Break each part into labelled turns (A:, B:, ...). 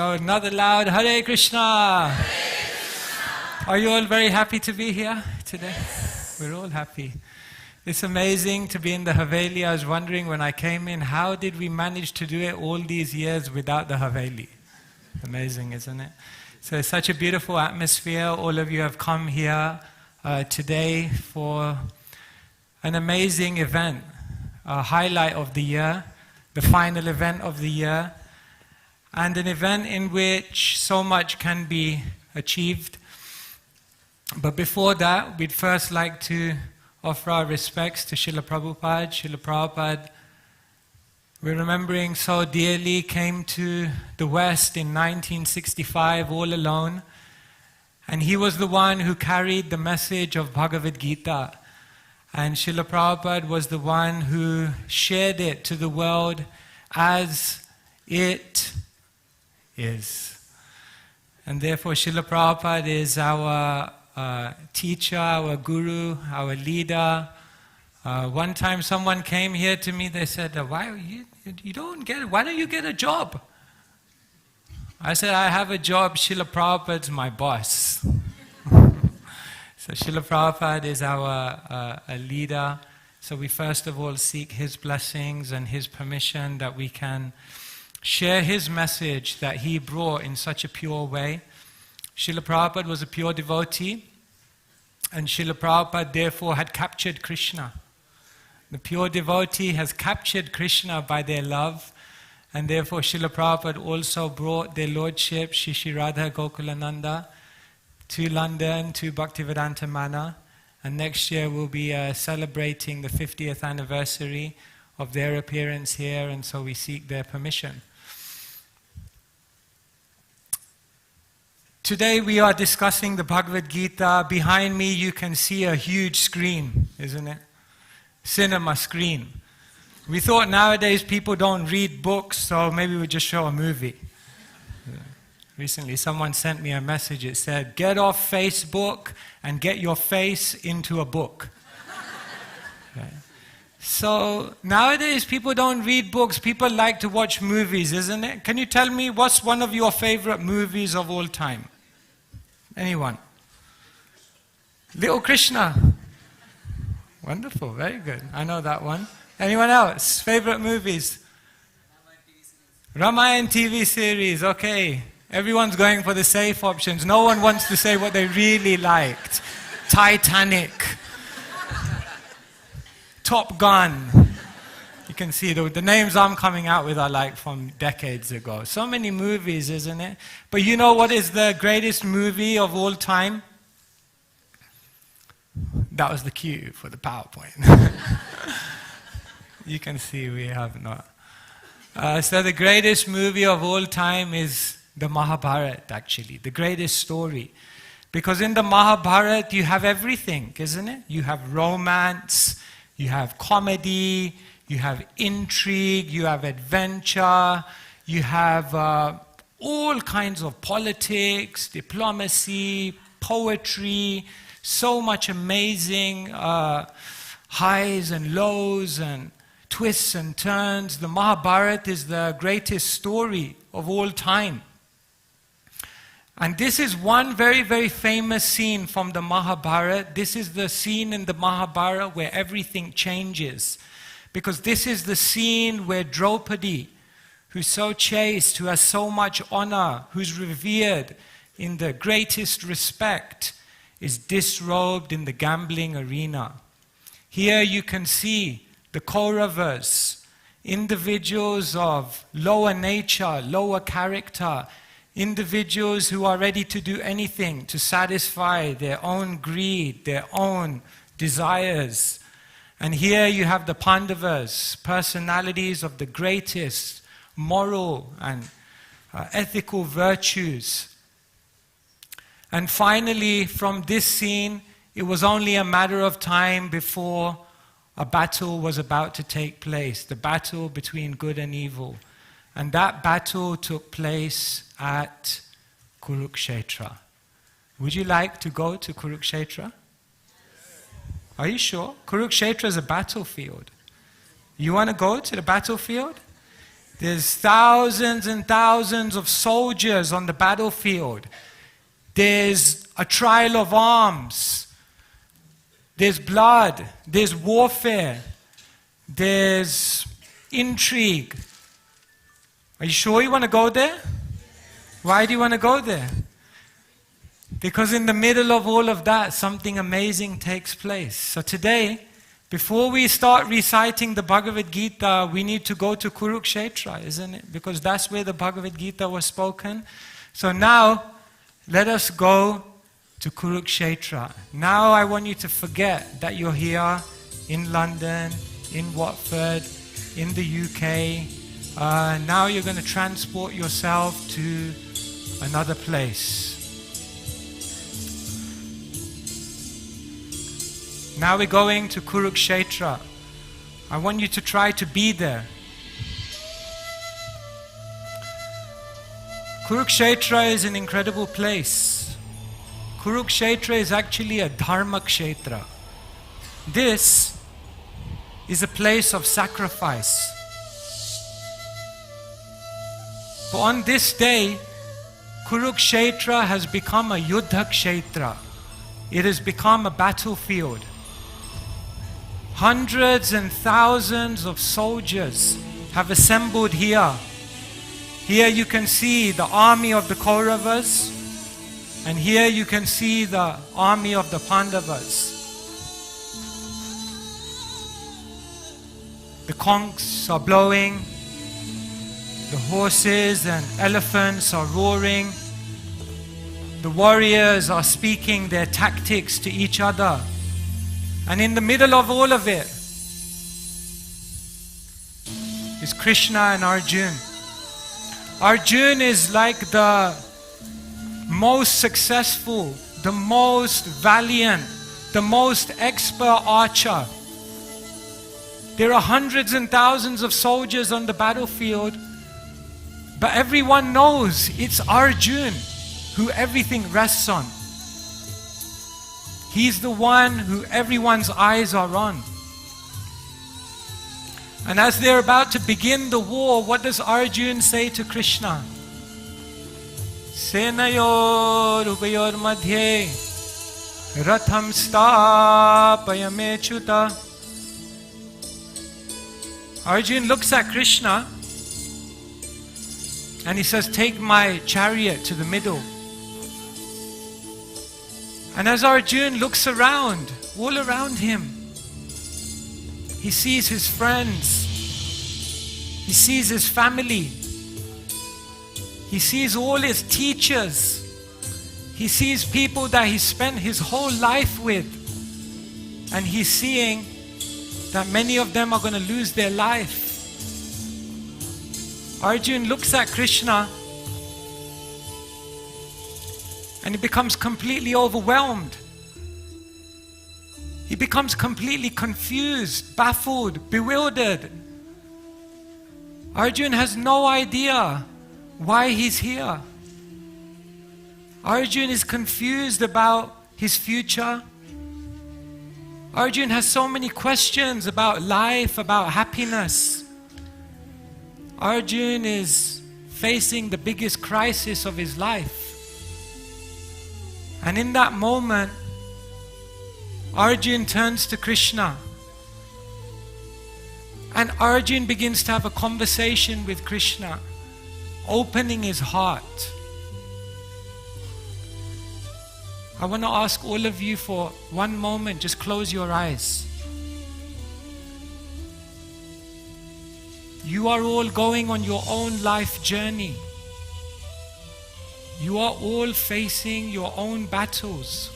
A: So another loud Hare Krishna. Hare Krishna. Are you all very happy to be here today? Yes. We're all happy. It's amazing to be in the Haveli. I was wondering when I came in, how did we manage to do it all these years without the Haveli? Amazing, isn't it? So it's such a beautiful atmosphere. All of you have come here today for an amazing event, a highlight of the year, the final event of the year, and an event in which so much can be achieved. But before that, we'd first like to offer our respects to Srila Prabhupada. Srila Prabhupada, we're remembering so dearly, came to the West in 1965 all alone. And he was the one who carried the message of Bhagavad Gita. And Srila Prabhupada was the one who shared it to the world as it is. And therefore Srila Prabhupada is our teacher, our guru, our leader. One time someone came here to me, they said, why don't you get a job? I said, I have a job, Srila Prabhupada's my boss. So Srila Prabhupada is our leader. So we first of all seek his blessings and his permission that we can share his message that he brought in such a pure way. Srila Prabhupada was a pure devotee, and Srila Prabhupada therefore had captured Krishna. The pure devotee has captured Krishna by their love, and therefore Srila Prabhupada also brought their lordship, Shri Radha Gokulananda, to London, to Bhaktivedanta Mana, and next year we'll be celebrating the 50th anniversary of their appearance here, and so we seek their permission. Today we are discussing the Bhagavad Gita. Behind me you can see a huge screen, isn't it? Cinema screen. We thought nowadays people don't read books, so maybe we just show a movie. Recently someone sent me a message, it said, get off Facebook and get your face into a book. Right. So nowadays people don't read books, people like to watch movies, isn't it? Can you tell me what's one of your favorite movies of all time? Anyone? Little Krishna. Wonderful, very good. I know that one. Anyone else? Favorite movies? Ramayana TV series, okay. Everyone's going for the safe options. No one wants to say what they really liked. Titanic. Top Gun. You can see the names I'm coming out with are like from decades ago. So many movies, isn't it? But you know what is the greatest movie of all time? That was the cue for the PowerPoint. You can see we have not. So the greatest movie of all time is the Mahabharata, actually. The greatest story. Because in the Mahabharata you have everything, isn't it? You have romance, you have comedy, you have intrigue, you have adventure, you have all kinds of politics, diplomacy, poetry, so much amazing highs and lows and twists and turns. The Mahabharata is the greatest story of all time. And this is one very, very famous scene from the Mahabharata. This is the scene in the Mahabharata where everything changes. Because this is the scene where Draupadi, who's so chaste, who has so much honor, who's revered in the greatest respect, is disrobed in the gambling arena. Here you can see the Kauravas, individuals of lower nature, lower character, individuals who are ready to do anything to satisfy their own greed, their own desires. And here you have the Pandavas, personalities of the greatest moral and ethical virtues. And finally, from this scene, it was only a matter of time before a battle was about to take place, the battle between good and evil. And that battle took place at Kurukshetra. Would you like to go to Kurukshetra? Are you sure? Kurukshetra is a battlefield. You want to go to the battlefield? There's thousands and thousands of soldiers on the battlefield. There's a trial of arms. There's blood. There's warfare. There's intrigue. Are you sure you want to go there? Why do you want to go there? Because in the middle of all of that, something amazing takes place. So today, before we start reciting the Bhagavad Gita, we need to go to Kurukshetra, isn't it? Because that's where the Bhagavad Gita was spoken. So now, let us go to Kurukshetra. Now I want you to forget that you're here in London, in Watford, in the UK. Now you're going to transport yourself to another place. Now we're going to Kurukshetra. I want you to try to be there. Kurukshetra is an incredible place. Kurukshetra is actually a dharma kshetra. This is a place of sacrifice. But on this day, Kurukshetra has become a yuddha kshetra. It has become a battlefield. Hundreds and thousands of soldiers have assembled here. Here you can see the army of the Kauravas, and here you can see the army of the Pandavas. The conchs are blowing, the horses and elephants are roaring, the warriors are speaking their tactics to each other. And in the middle of all of it is Krishna and Arjuna. Arjuna is like the most successful, the most valiant, the most expert archer. There are hundreds and thousands of soldiers on the battlefield, but everyone knows it's Arjuna who everything rests on. He's the one who everyone's eyes are on. And as they're about to begin the war, what does Arjuna say to Krishna? Senayor ubayor madhye ratham stapaya mechuta. Arjuna looks at Krishna and he says, take my chariot to the middle. And as Arjuna looks around, all around him, he sees his friends, he sees his family, he sees all his teachers, he sees people that he spent his whole life with, and he's seeing that many of them are going to lose their life. Arjuna looks at Krishna and he becomes completely overwhelmed. He becomes completely confused, baffled, bewildered. Arjuna has no idea why he's here. Arjuna is confused about his future. Arjuna has so many questions about life, about happiness. Arjuna is facing the biggest crisis of his life. And in that moment, Arjuna turns to Krishna. And Arjuna begins to have a conversation with Krishna, opening his heart. I want to ask all of you for one moment, just close your eyes. You are all going on your own life journey. You are all facing your own battles.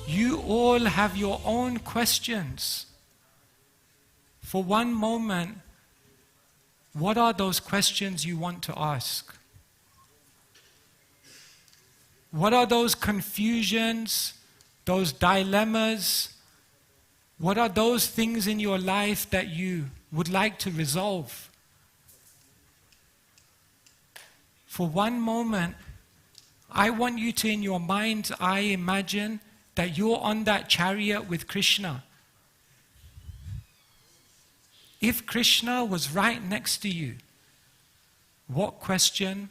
A: You all have your own questions. For one moment, what are those questions you want to ask? What are those confusions, those dilemmas? What are those things in your life that you would like to resolve? For one moment, I want you to, in your mind's eye, imagine that you're on that chariot with Krishna. If Krishna was right next to you, what question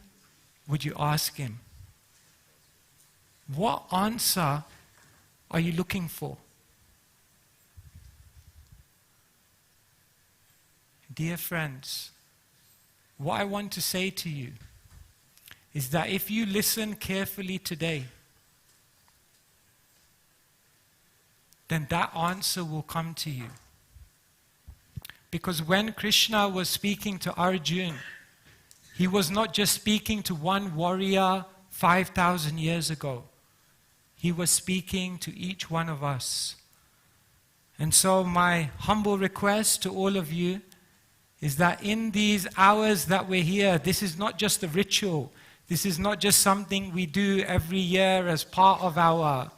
A: would you ask him? What answer are you looking for? Dear friends, what I want to say to you is that if you listen carefully today, then that answer will come to you. Because when Krishna was speaking to Arjuna, he was not just speaking to one warrior 5,000 years ago. He was speaking to each one of us. And so my humble request to all of you is that in these hours that we're here, this is not just a ritual. This is not just something we do every year as part of our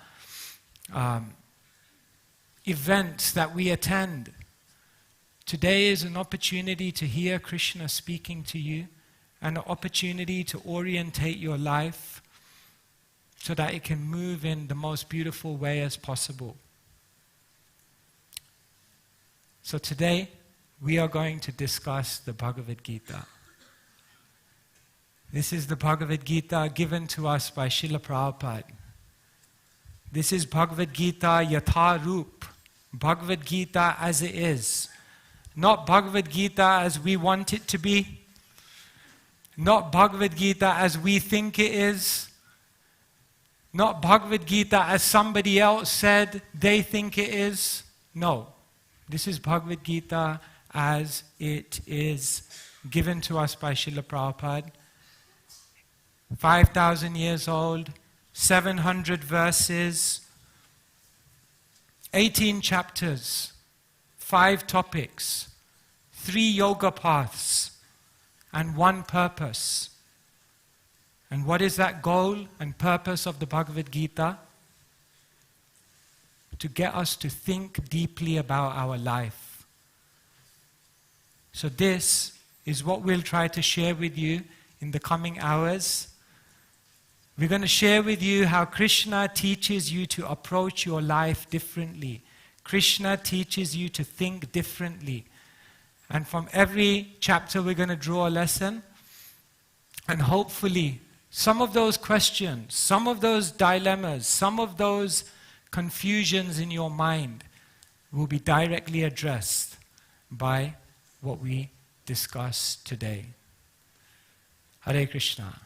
A: events that we attend. Today is an opportunity to hear Krishna speaking to you, and an opportunity to orientate your life so that it can move in the most beautiful way as possible. So today, we are going to discuss the Bhagavad Gita. This is the Bhagavad Gita given to us by Srila Prabhupada. This is Bhagavad Gita Yatha Roop, Bhagavad Gita as it is. Not Bhagavad Gita as we want it to be. Not Bhagavad Gita as we think it is. Not Bhagavad Gita as somebody else said they think it is. No. This is Bhagavad Gita as it is given to us by Srila Prabhupada. 5,000 years old, 700 verses, 18 chapters, 5 topics, 3 yoga paths, and 1 purpose. And what is that goal and purpose of the Bhagavad Gita? To get us to think deeply about our life. So this is what we'll try to share with you in the coming hours. We're going to share with you how Krishna teaches you to approach your life differently. Krishna teaches you to think differently. And from every chapter we're going to draw a lesson. And hopefully some of those questions, some of those dilemmas, some of those confusions in your mind will be directly addressed by what we discuss today. Hare Krishna.